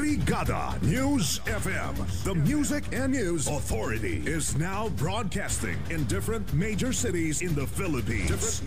Brigada News FM. The Music and News Authority is now broadcasting in different major cities in the Philippines.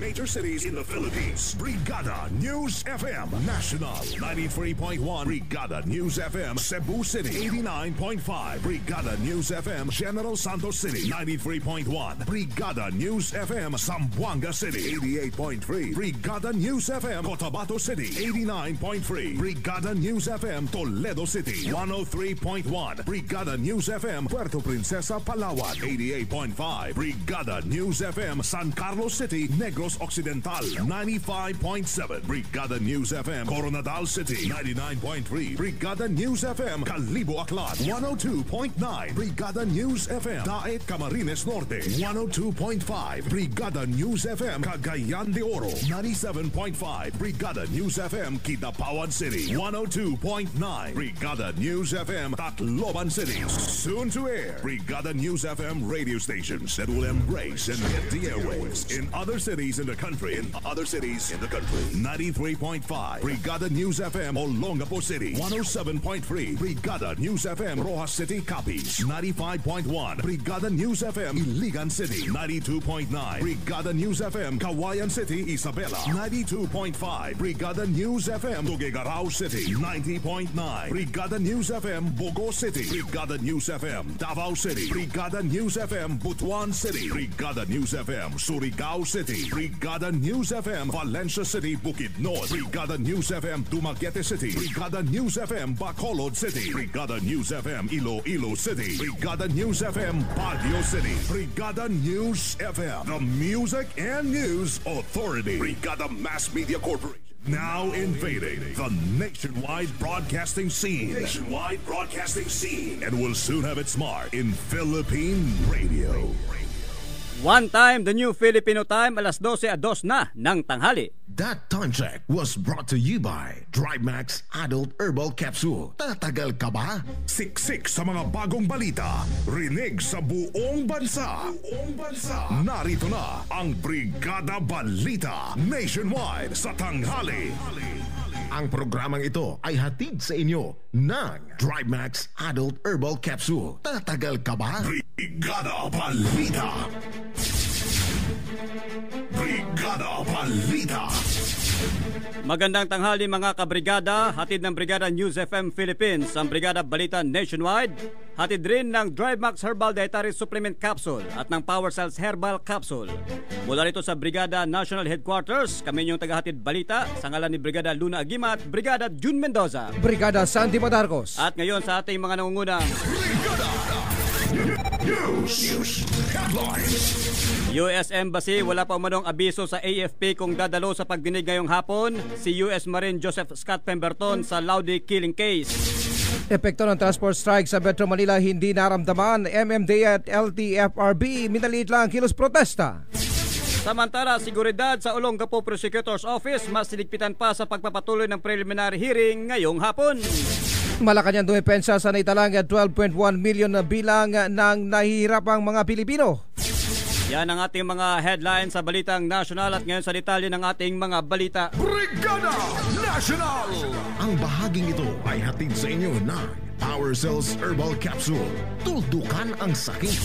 Brigada News FM National 93.1. Brigada News FM Cebu City 89.5. Brigada News FM General Santos City 93.1. Brigada News FM Zamboanga City 88.3. Brigada News FM Cotabato City 89.3. Brigada News FM Toledo City 103.1. Brigada News FM Puerto Princesa Palawan 88.5. Brigada News FM San Carlos City Negros Occidental 95.7. Brigada News FM Coronadal City 99.3. Brigada News FM Calibo Aklan 102.9. Brigada News FM Daet Camarines Norte 102.5. Brigada News FM Cagayan de Oro 97.5. Brigada News FM Kidapawan City 102.9. Brigada News FM Tacloban City. Soon to air. Brigada News FM radio stations that will embrace and hit the airwaves in other cities in the country. 93.5. Brigada News FM Olongapo City 107.3. Brigada News FM Rojas City Capiz 95.1. Brigada News FM Iligan City 92.9. Brigada News FM Kawayan City Isabela 92.5. Brigada News FM Tuguegarao City 90.9. Brigada News FM Bogo City. Brigada News FM Davao City. Brigada News FM Butuan City. Brigada News FM Surigao City. Brigada News FM Valencia City Bukidnon. Brigada News FM Dumaguete City. Brigada News FM Bacolod City. Brigada News FM Iloilo City. Brigada News FM Baguio City. Brigada News FM, the Music and News Authority. Brigada Mass Media Corporation. Now invading the nationwide broadcasting scene. And will soon have its mark in Philippine radio. One time, the new Filipino time, alas 12:02 na ng tanghali. That time check was brought to you by DriveMax Adult Herbal Capsule. Tatagal ka ba? Siksik sa mga bagong balita. Rinig sa buong bansa. Narito na ang Brigada Balita Nationwide sa tanghali. Ang programang ito ay hatid sa inyo ng DriveMax Adult Herbal Capsule. Tatagal ka ba? Brigada Balita. Brigada Balita. Magandang tanghali mga kabrigada. Hatid ng Brigada News FM Philippines ang Brigada Balita Nationwide. Hatid rin ng DriveMax Herbal Dietary Supplement Capsule at ng Power Cells Herbal Capsule. Mula rito sa Brigada National Headquarters, kami yung tagahatid balita sa ngalan ni Brigada Luna Aguima at Brigada June Mendoza. Brigada Sandy Madarcos. At ngayon sa ating mga nangungunang News Headlines. US Embassy, wala pa umanong abiso sa AFP kung dadalo sa pagdinig ngayong hapon si US Marine Joseph Scott Pemberton sa Laude killing case. Epekto ng transport strike sa Metro Manila hindi naramdaman. MMDA at LTFRB minaliit lang ang kilos protesta. Samantala, seguridad sa Olongapo Prosecutor's Office mas sinigpitan pa sa pagpapatuloy ng preliminary hearing ngayong hapon. Malacanang dumepensa sa naitalang 12.1 million na bilang ng nahihirapang mga Pilipino. Yan ang ating mga headlines sa Balitang National at ngayon sa detalye ng ating mga balita. Brigada National. Ang bahaging ito ay hatid sa inyo ng Power Cells Herbal Capsule. Tuldukan ang sakit.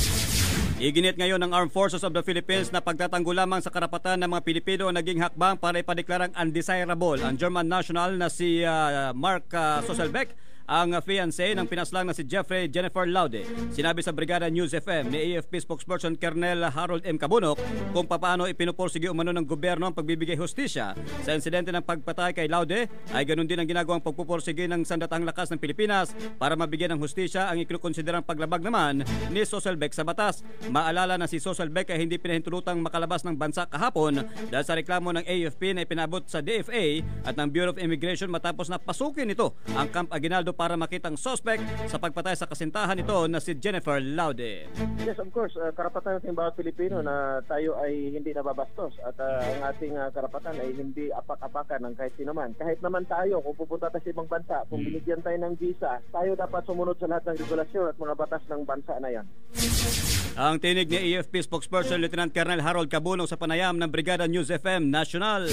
Iginit ngayon ng Armed Forces of the Philippines na pagtatanggol lamang sa karapatan ng mga Pilipino ang naging hakbang para ipadeklarang undesirable ang German national na si Mark Soselbeck, ang fiancé ng pinaslang na si Jeffrey Jennifer Laude. Sinabi sa Brigada News FM ni AFP spokesperson Colonel Harold M. Cabunok kung paano ipinupursige umano ng gobyerno ang pagbibigay hustisya sa insidente ng pagpatay kay Laude, ay ganun din ang ginagawang pagpupursige ng sandatahang lakas ng Pilipinas para mabigyan ng hustisya ang ikinukonsiderang paglabag naman ni Soselbeck sa batas. Maalala na si Soselbeck ay hindi pinahintulutang makalabas ng bansa kahapon dahil sa reklamo ng AFP na ipinabot sa DFA at ng Bureau of Immigration matapos na pasukin ito ang Camp Aguinaldo para makitang suspect sa pagpatay sa kasintahan nito na si Jennifer Laude. Yes, of course, karapatan natin bawat Pilipino na tayo ay hindi nababastos at ang ating karapatan ay hindi apak-apakan ng kahit sino man. Kahit naman tayo, kung pupunta tayo sa ibang bansa, kung binigyan tayo ng visa, tayo dapat sumunod sa lahat ng regulasyon at mga batas ng bansa na yan. Ang tinig ni AFP spokesperson Lieutenant Colonel Harold Cabunok sa panayam ng Brigada News FM National.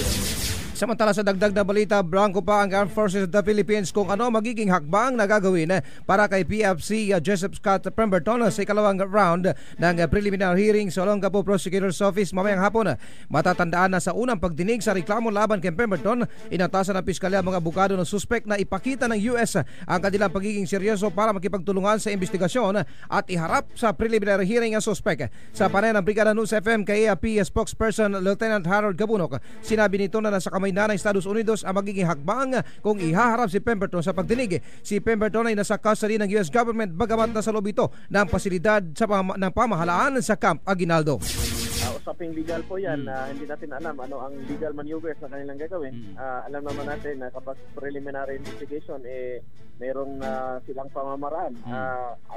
Samantala sa dagdag na balita, blanco pa ang Armed Forces of the Philippines kung ano magiging hakbang na gagawin para kay PFC Joseph Scott Pemberton sa ikalawang round ng preliminary hearing sa Olongapo Prosecutor's Office mamayang hapon. Matatandaan na sa unang pagdinig sa reklamo laban kay Pemberton, inatasan ng piskalya mga abogado ng suspect na ipakita ng US ang kanilang pagiging seryoso para makipagtulungan sa investigasyon at iharap sa preliminary hearing ang suspect. Sa panayam ng Brigada News FM kay AFP spokesperson Lieutenant Harold Gabunok, sinabi nito na nasa kamay na ng Estados Unidos ang magiging hakbang kung ihaharap si Pemberton sa pagdinig. Si Pemberton ay nasa custody ng US government bagamat nasa loob ito ng pasilidad ng pamahalaan sa Camp Aguinaldo. Usaping legal po yan. Hindi natin alam ano ang legal maneuvers na kanilang gagawin. Alam naman natin na kapag preliminary investigation, mayroong silang pamamaraan.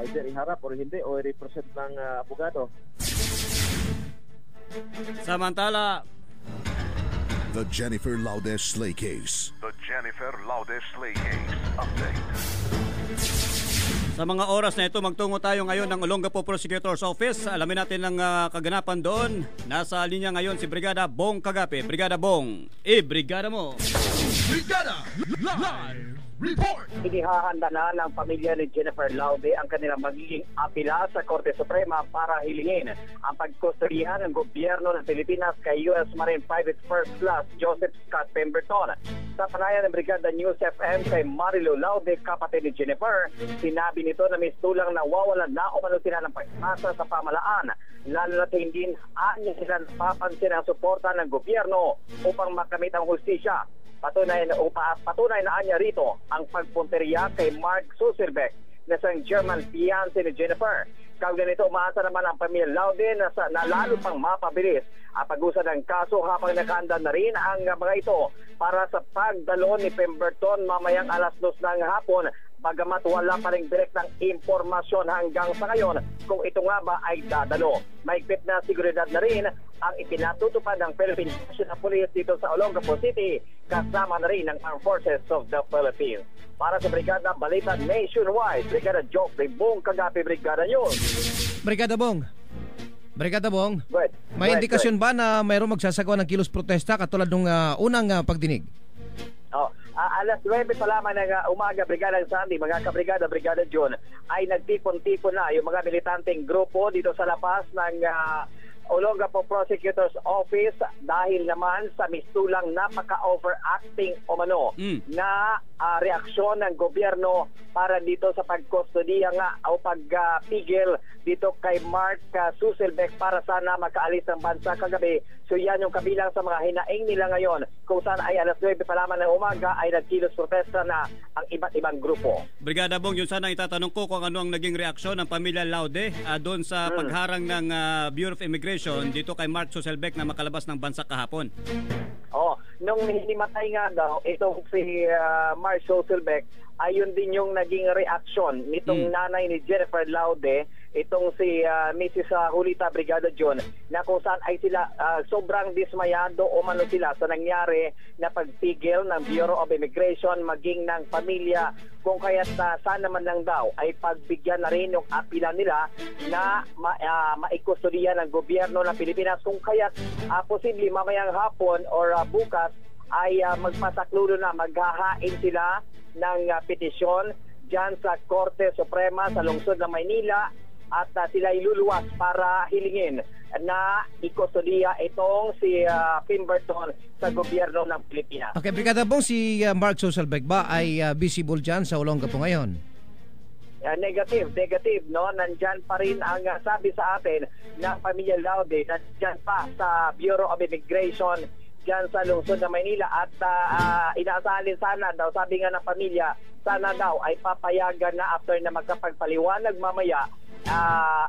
Either iharap or hindi o i-represent ng abogado. Samantala, The Jennifer Laudez Slay Case. The Jennifer Laudez Slay Case Update. Sa mga oras na ito, magtungo tayo ngayon ng Olongapo Prosecutor's Office. Alamin natin ang kaganapan doon. Nasa linya ngayon si Brigada Bong Kagape. Brigada Bong, brigada mo! Brigada Live Report! Inihahanda na ng pamilya ni Jennifer Laude ang kanilang magiging apela sa Korte Suprema para hilingin ang pagkustodihan ng gobyerno ng Pilipinas kay U.S. Marine Private First Class Joseph Scott Pemberton. Sa panayam ng Brigada News FM kay Marilu Laude, kapatid ni Jennifer, sinabi nito na mistulang nawawalan na umano sila ng pag-asa sa pamalaan, lalo na hindi sila napapansin ang suporta ng gobyerno upang makamit ang hustisya. Patunay na anya rito ang pagpunteriya kay Mark Zuckerberg na isang German fiancé ni Jennifer. Kaugnay nito, umaasa naman ang pamilya Laude na lalo pang mapabilis ang pag-usad ng kaso habang nakahanda na rin ang mga ito para sa pagdalo ni Pemberton mamayang alas 2 ng hapon. Bagamat wala pa ring direktang impormasyon hanggang sa ngayon kung ito nga ba ay dadalo. Mahigpit na seguridad na rin ang ipinatutupad ng Philippine National Police dito sa Olongapo City, kasama na rin ng Armed Forces of the Philippines. Para sa Brigada Balita Nationwide, Brigada Joffrey Bong Kagape, Brigada News. Brigada Bong, may indikasyon ba na mayroong magsasagawa ng kilos protesta katulad ng unang pagdinig? Alas 9 pa lamang ng umaga, Brigada Sandy, mga kabrigada, Brigada John, ay nagtipon-tipon na yung mga militanteng grupo dito sa lapas ng Olongapo Prosecutor's Office dahil naman sa mistulang napaka-overacting umano na reaksyon ng gobyerno para dito sa pagkustodiya nga o pagpigil dito kay Mark Zuckerberg para sana makaalis ng bansa kagabi. So yan yung kabilang sa mga hinaing nila ngayon kung saan ay alas 9 pa lamang ng umaga ay nagkilos protesta na ang iba't ibang grupo. Brigada Bong, yun sana itatanong ko kung ano ang naging reaksyon ng pamilya Laude doon sa pagharang ng Bureau of Immigration dito kay Mark Zuckerberg na makalabas ng bansa kahapon. Nung hinimatay nga daw itong si Mark Zuckerberg, ayun din yung naging reaksyon nitong nanay ni Jennifer Laude, itong si Mrs. Julita Brigada John, na kung saan ay sila sobrang dismayado o mano sila sa nangyari na pagpigil ng Bureau of Immigration maging ng pamilya, kung kaya't sana man lang daw ay pagbigyan na rin yung apila nila na maikustodiya ng gobyerno ng Pilipinas, kung kaya't posible mamayang hapon or bukas ay magpasaklulo na, maghahain sila ng petisyon dyan sa Korte Suprema sa lungsod ng Maynila at sila iluluwas para hilingin na ikustodiya itong si Pemberton sa gobyerno ng Pilipinas. Okay, Brigada Bong, si Mark Zuckerberg ba ay visible dyan sa Olongapo ngayon? Negative, no? Nandyan pa rin ang sabi sa atin ng pamilya Laude, nandyan pa sa Bureau of Immigration dyan sa lungsod ng Maynila at inaasahan sana daw, sabi nga ng pamilya, sana daw ay papayagan na after na magkapagpaliwanag mamaya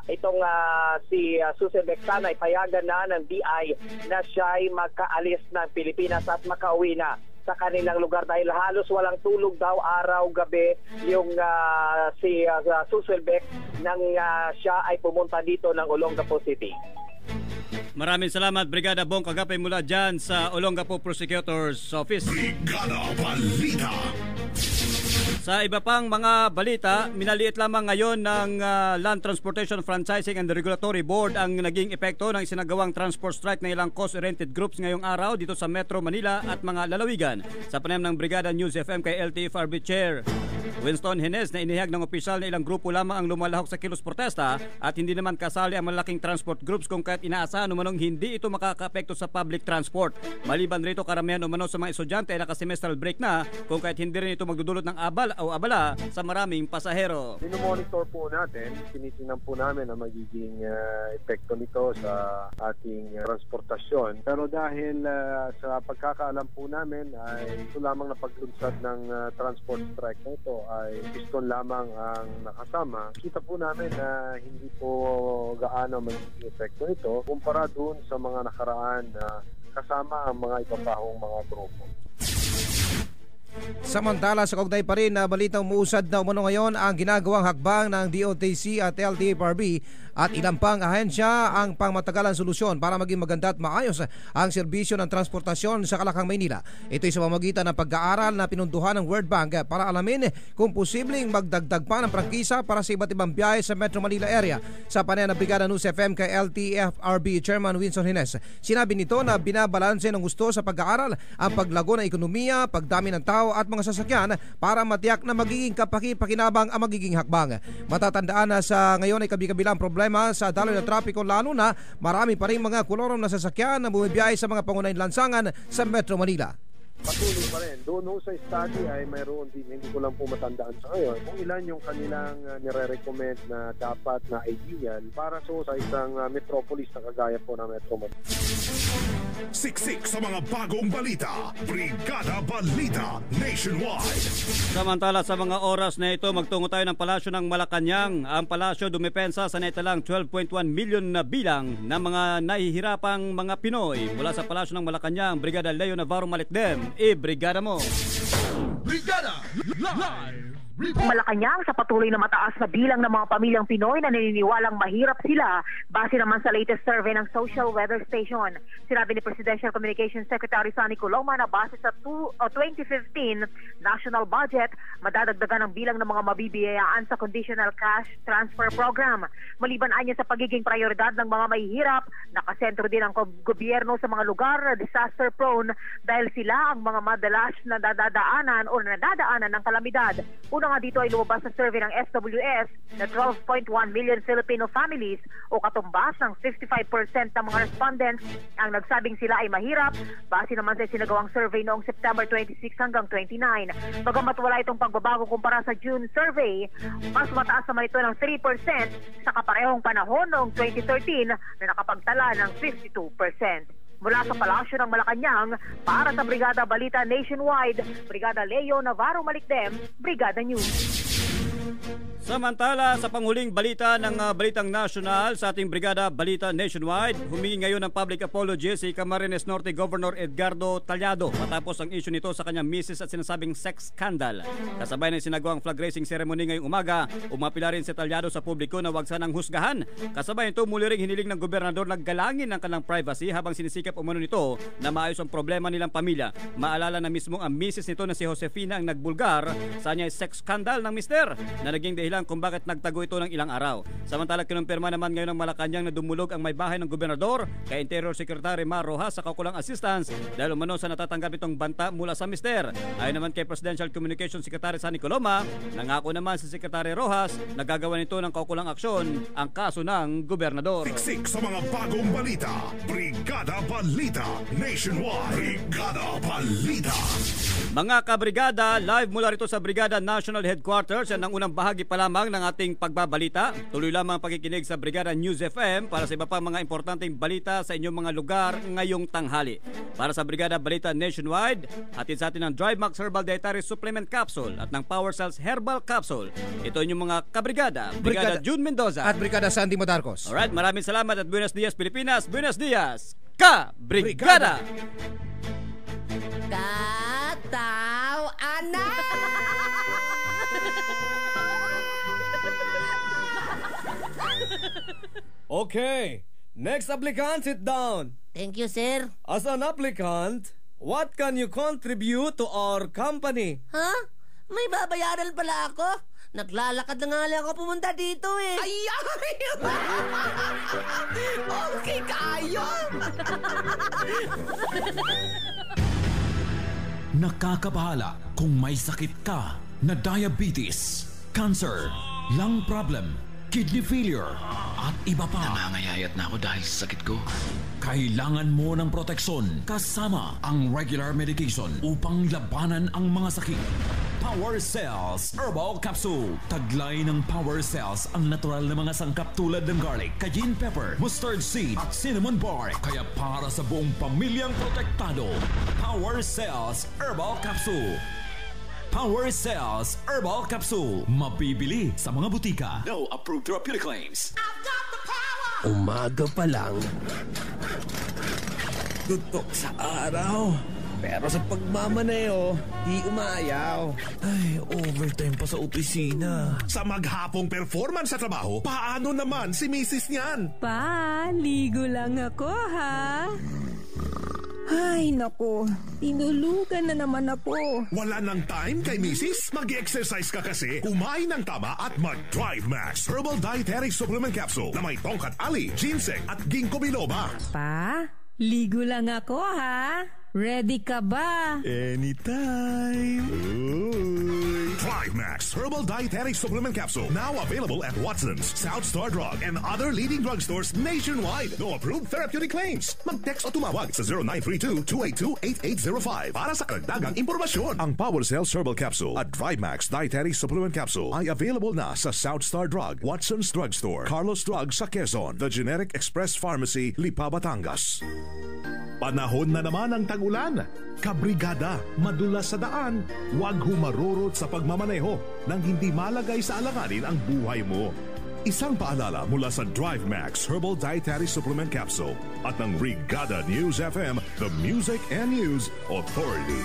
itong si Zuckerberg, sana ay payagan na ng BI na siya ay makaalis ng Pilipinas at makauwi na sa kanilang lugar dahil halos walang tulog daw araw-gabi yung si Zuckerberg nang siya ay pumunta dito ng Olongapo City. Maraming salamat, Brigada Bong Kagape mula dyan sa Olongapo Prosecutor's Office. Brigada Balita. Sa iba pang mga balita, minaliit lamang ngayon ng Land Transportation Franchising and Regulatory Board ang naging epekto ng isinagawang transport strike ng ilang cost-oriented groups ngayong araw dito sa Metro Manila at mga lalawigan. Sa panayam ng Brigada News FM kay LTFRB Chair Winston Hines na inihayag ng opisyal na ilang grupo lamang ang lumalahok sa kilos protesta at hindi naman kasali ang malaking transport groups kung kaya't inaasahan umanong hindi ito makaka-apekto sa public transport. Maliban rito, karamihan umano sa mga estudyante ay naka-semestral break na kung kaya't hindi rin ito magdudulot ng abala sa maraming pasahero. Minomonitor po natin, tinitingnan po namin ang magiging epekto nito sa ating transportasyon. Pero dahil sa pagkakaalam po namin ay ito lamang na paglunsad ng transport strike na ito ay piston lamang ang nakasama. Kita po namin na hindi po gaano magiging epekto nito kumpara doon sa mga nakaraan na kasama ang mga iba pang mga grupo. Samantala, sa kaugnay pa rin na balitang umuusad na umano ngayon ang ginagawang hakbang ng DOTC at LTFRB at ilang pang ahensya ang pangmatagalang solusyon para maging maganda at maayos ang serbisyo ng transportasyon sa Kalakang, Maynila. Ito'y sa pamamagitan ng pag-aaral na pinunduhan ng World Bank para alamin kung posibleng magdagdag pa ng prangkisa para sa iba't ibang biyahe sa Metro Manila area. Sa panayam ng Brigada News FM kay LTFRB Chairman Winston Hines, sinabi nito na binabalanse ng gusto sa pag-aaral ang paglago ng ekonomiya, pagdami ng tao at mga sasakyan para matiyak na magiging kapaki-pakinabang ang magiging hakbang. Matatandaan na sa ngayon ay kabi-kabilang problema sa daloy ng trapiko, lalo na marami pa rin mga kolorom na sasakyan na bumibiyahe sa mga pangunahing lansangan sa Metro Manila. Patuloy pa rin. Doon sa study ay mayroon din, hindi ko lang po matandaan sa ngayon, kung ilan yung kanilang nire-recommend na dapat na ideal para sa isang metropolis na kagaya po ng Metro Manila. Siksik sa mga bagong balita. Brigada Balita Nationwide. Samantala, sa mga oras na ito, magtungo tayo ng palasyo ng Malacanang. Ang palasyo dumepensa sa naitalang 12.1 million na bilang ng mga nahihirapang mga Pinoy. Mula sa palasyo ng Malacanang, Brigada Leo Navarro Malikdem, i-brigada mo. Brigada Live Malacanang sa patuloy na mataas na bilang ng mga pamilyang Pinoy na naniniwalang mahirap sila base naman sa latest survey ng Social Weather Station. Sinabi ni Presidential Communications Secretary Sonny Coloma na base sa 2015 national budget, madadagdagan ang bilang ng mga mabibiyayaan sa Conditional Cash Transfer Program. Maliban anya sa pagiging prioridad ng mga mahihirap, nakasentro din ang gobyerno sa mga lugar na disaster prone dahil sila ang mga madalas na nadadaanan o nadadaanan ng kalamidad. Una nga dito ay lumabas sa survey ng SWS na 12.1 million Filipino families o katumbas ng 55% ng mga respondents ang nagsabing sila ay mahirap base naman sa sinagawang survey noong September 26 hanggang 29. Bagamat wala itong pagbabago kumpara sa June survey, mas mataas naman ito ng 3% sa kaparehong panahon noong 2013 na nakapagtala ng 52%. Mula sa Palasyo ng Malacanang, para sa Brigada Balita Nationwide, Brigada Leo Navarro Malikdem, Brigada News. Samantala, sa panghuling balita ng Balitang National sa ating Brigada Balita Nationwide, humingi ngayon ng public apology si Camarines Norte Governor Edgardo Tallado matapos ang issue nito sa kanyang misis at sinasabing sex scandal. Kasabay ng sinagawang flag raising ceremony ngayong umaga, umapila rin si Tallado sa publiko na wag sanang husgahan. Kasabay nito, muli ring hiniling ng gobernador na galangin ang kanilang privacy habang sinisikap umano nito na maayos ang problema nilang pamilya. Maalala na mismo ang misis nito na si Josefina ang nagbulgar sa niya sex scandal ng mister na naging dahilan kung bakit nagtago ito ng ilang araw. Samantala, kinumpirma naman ngayon ng Malacanang na dumulog ang may bahay ng gobernador kay Interior Secretary Mar Rojas sa kaukulang assistance dahil umano sa natatanggap itong banta mula sa mister. Ayon naman kay Presidential Communications Secretary Sonny Coloma, nangako naman si Secretary Rojas na gagawa nito ng kaukulang aksyon ang kaso ng gobernador. Siksik sa mga bagong balita. Brigada Balita Nationwide. Brigada Balita. Mga kabrigada, live mula rito sa Brigada National Headquarters. Yan ang unang bahagi pa lamang ng ating pagbabalita. Tuloy lamang ang pakikinig sa Brigada News FM para sa iba pang mga importanteng balita sa inyong mga lugar ngayong tanghali. Para sa Brigada Balita Nationwide, hatid sa atin ng DriveMax Herbal Dietary Supplement Capsule at ng Power Cells Herbal Capsule. Ito inyong mga kabrigada. Brigada June Mendoza at Brigada Sandy Madarcos. Alright, maraming salamat at Buenos Dias Pilipinas. Buenos Dias, Kabrigada! Kataw anak! Okay, next applicant, sit down. Thank you, sir. As an applicant, what can you contribute to our company? Huh? May babayaran pala ako. Naglalakad na nga lang ako pumunta dito eh. Ay! Okay kayo! Nakakabahala kung may sakit ka na diabetes, cancer, lung problem, kidney failure, at iba pa. Nangangayayat na ako dahil sa sakit ko. Kailangan mo ng proteksyon kasama ang regular medication upang labanan ang mga sakit. Power Cells Herbal Capsule. Taglay ng Power Cells ang natural na mga sangkap tulad ng garlic, cayenne pepper, mustard seed at cinnamon bark. Kaya para sa buong pamilyang protektado, Power Cells Herbal Capsule. Power Cells Herbal Capsule. Mabibili sa mga butika. No approved therapeutic claims. Umaga pa lang. Tutok sa araw. Pero sa pagmamaneo, di umayaw. Ay, overtime pa sa opisina. Sa maghapong performance sa trabaho, paano naman si Mrs. niyan? Pa, ligo lang ako ha. Ay, naku. Tinulugan na naman ako. Wala nang time kay Mrs.? Mag-exercise ka kasi. Kumain ng tama at mag-Drive Max Herbal Dietary Supplement Capsule na may tongkat ali, ginseng at ginkgo biloba. Pa, ligo lang ako ha. Ready ka ba? Anytime. Drive Max Herbal Dietary Supplement Capsule. Now available at Watson's, South Star Drug, and other leading drugstores nationwide. No approved therapeutic claims. Mag-text o tumawag sa 0932-282-8805 para sa karagdagang impormasyon. Ang Power Cells Herbal Capsule at Drive Max Dietary Supplement Capsule ay available na sa South Star Drug, Watson's Drugstore, Carlos Drug sa Quezon, The Generic Express Pharmacy, Lipa, Batangas. Panahon na naman ang tag-ulan. Kabrigada, madulas sa daan. Huwag humarurot sa pagmamaneho nang hindi malagay sa alanganin ang buhay mo. Isang paalala mula sa Drive Max Herbal Dietary Supplement Capsule at ng Brigada News FM, the Music and News Authority.